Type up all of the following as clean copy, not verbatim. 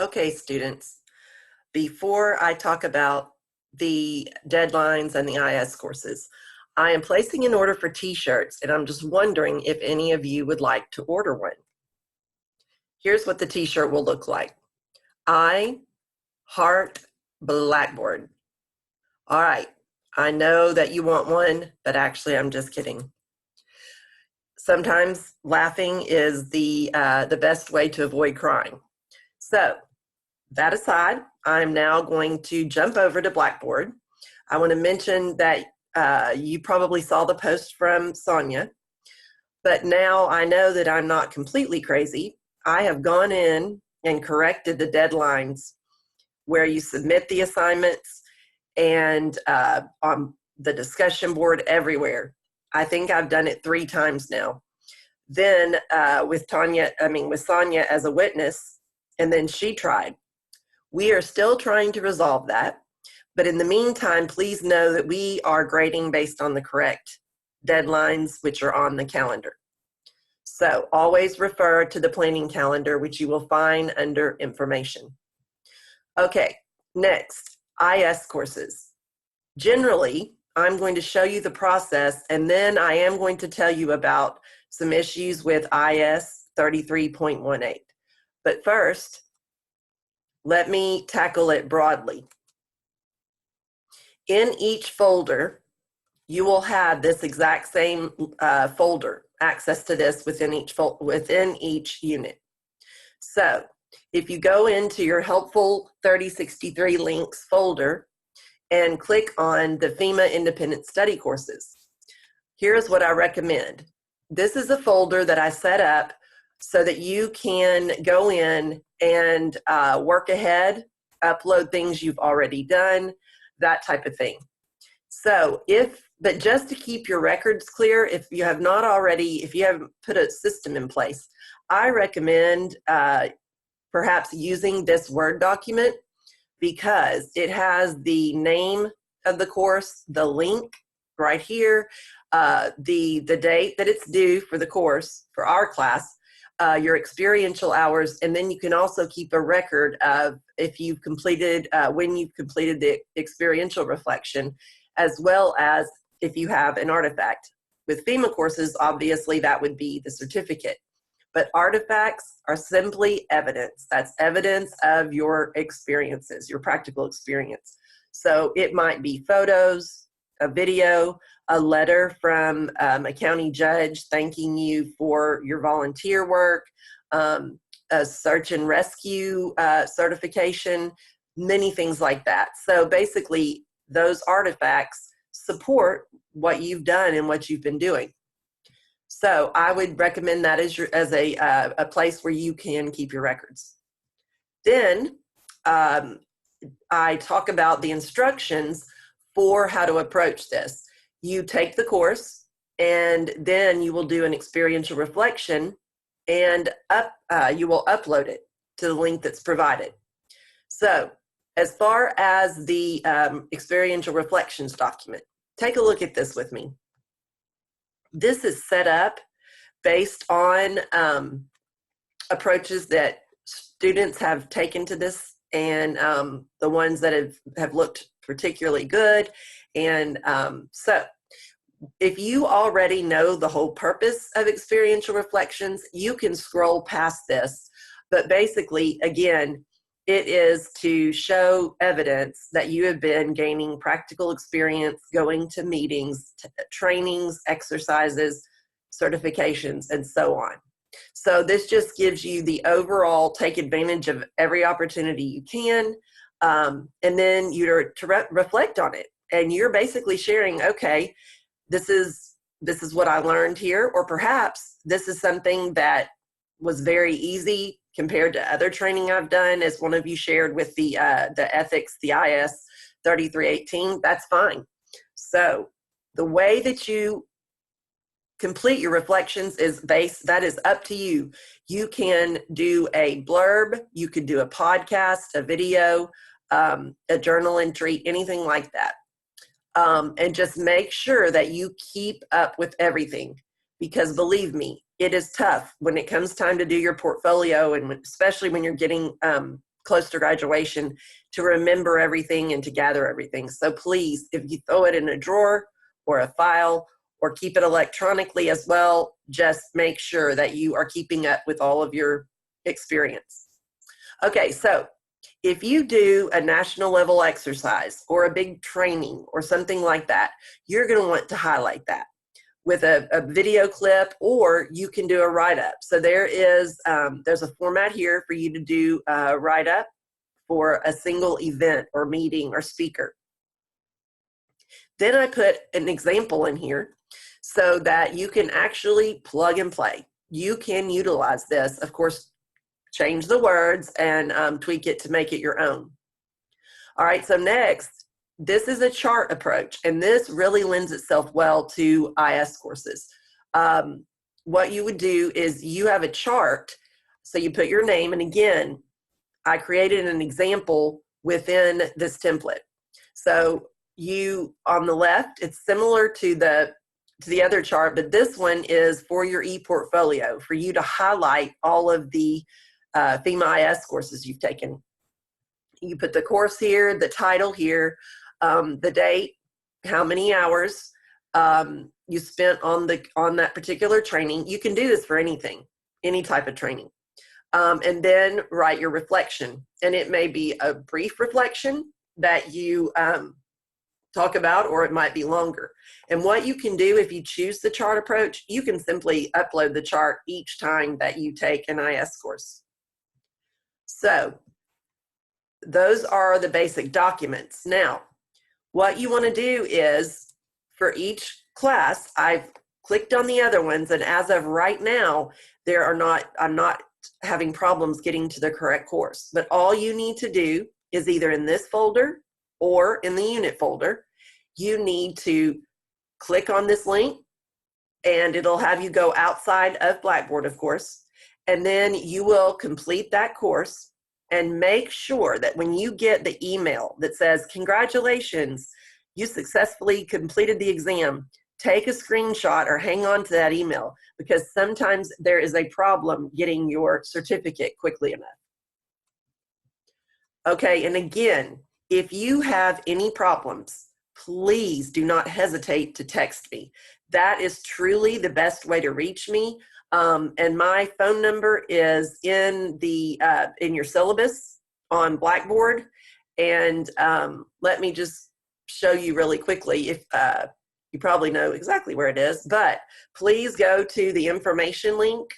Okay, students, before I talk about the deadlines and the IS courses, I am placing an order for t-shirts, and I'm just wondering if any of you would like to order one. Here's what the t-shirt will look like. I heart Blackboard. All right, I know that you want one, but actually I'm just kidding. Sometimes laughing is the best way to avoid crying. So, that aside, I'm now going to jump over to Blackboard. I want to mention that you probably saw the post from Sonia, but now I know that I'm not completely crazy. I have gone in and corrected the deadlines where you submit the assignments and on the discussion board everywhere. I think I've done it 3 times now. Then with Sonia as a witness, and then she tried. We are still trying to resolve that, but in the meantime, please know that we are grading based on the correct deadlines, which are on the calendar. So always refer to the planning calendar, which you will find under information. Okay, next, IS courses. Generally, I'm going to show you the process, and then I am going to tell you about some issues with IS 33.18. But first, let me tackle it broadly. In each folder, you will have this exact same folder, access to this within each unit. So if you go into your Helpful 3063 Links folder and click on the FEMA Independent Study Courses, here's what I recommend. This is a folder that I set up so that you can go in and work ahead, upload things you've already done, that type of thing. So but just to keep your records clear, if you haven't put a system in place, I recommend perhaps using this Word document because it has the name of the course, the link right here, the date that it's due for the course, for our class, your experiential hours, and then you can also keep a record of if you've completed, when you've completed the experiential reflection, as well as if you have an artifact. With FEMA courses, obviously that would be the certificate, but artifacts are simply evidence. That's evidence of your experiences, your practical experience. So it might be photos, a video, a letter from a county judge thanking you for your volunteer work, a search and rescue certification, many things like that. So basically, those artifacts support what you've done and what you've been doing. So I would recommend that as a place where you can keep your records. Then I talk about the instructions for how to approach this. You take the course, and then you will do an experiential reflection, and you will upload it to the link that's provided. So as far as the experiential reflections document, take a look at this with me. This is set up based on approaches that students have taken to this, and the ones that have looked particularly good. And so if you already know the whole purpose of experiential reflections, you can scroll past this. But basically, again, it is to show evidence that you have been gaining practical experience, going to meetings, trainings, exercises, certifications, and so on. So this just gives you the overall take advantage of every opportunity you can, and then you're to reflect on it. And you're basically sharing, okay, this is what I learned here, or perhaps this is something that was very easy compared to other training I've done, as one of you shared with the ethics, the IS 3318, that's fine. So the way that you complete your reflections that is up to you. You can do a blurb, you could do a podcast, a video, a journal entry, anything like that. And just make sure that you keep up with everything, because believe me, it is tough when it comes time to do your portfolio, and especially when you're getting close to graduation to remember everything and to gather everything. So please, if you throw it in a drawer or a file or keep it electronically as well, just make sure that you are keeping up with all of your experience. Okay, so if you do a national level exercise or a big training or something like that, you're going to want to highlight that with a video clip, or you can do a write-up. So there's a format here for you to do a write-up for a single event or meeting or speaker. Then I put an example in here so that you can actually plug and play. You can utilize this, of course, change the words and tweak it to make it your own. All right, so next, this is a chart approach, and this really lends itself well to IS courses. What you would do is you have a chart, so you put your name, and again, I created an example within this template. So you, on the left, it's similar to the other chart, but this one is for your e-portfolio, for you to highlight all of the FEMA IS courses you've taken. You put the course here, the title here, the date, how many hours you spent on that particular training. You can do this for anything, any type of training. And then write your reflection. And it may be a brief reflection that you talk about, or it might be longer. And what you can do if you choose the chart approach, you can simply upload the chart each time that you take an IS course. So those are the basic documents. Now, what you want to do is, for each class, I've clicked on the other ones, and as of right now, I'm not having problems getting to the correct course. But all you need to do is either in this folder or in the unit folder, you need to click on this link, and it'll have you go outside of Blackboard, of course, and then you will complete that course. And make sure that when you get the email that says, congratulations, you successfully completed the exam, take a screenshot or hang on to that email, because sometimes there is a problem getting your certificate quickly enough. Okay, and again, if you have any problems, please do not hesitate to text me. That is truly the best way to reach me. And my phone number is in your syllabus on Blackboard. And let me just show you really quickly. If you probably know exactly where it is, but please go to the information link.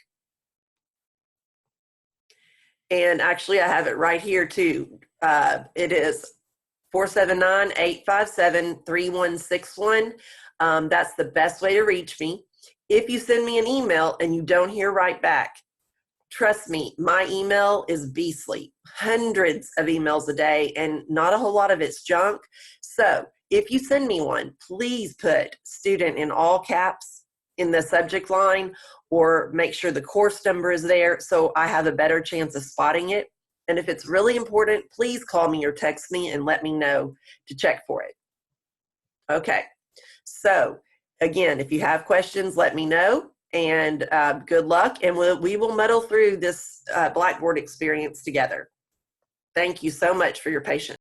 And actually, I have it right here too. It is 479-857-3161. That's the best way to reach me. If you send me an email and you don't hear right back, trust me, my email is beastly. Hundreds of emails a day, and not a whole lot of it's junk. So if you send me one, please put student in all caps in the subject line, or make sure the course number is there so I have a better chance of spotting it. And if it's really important, please call me or text me and let me know to check for it. Okay, so again, if you have questions, let me know, and good luck, and we will muddle through this Blackboard experience together. Thank you so much for your patience.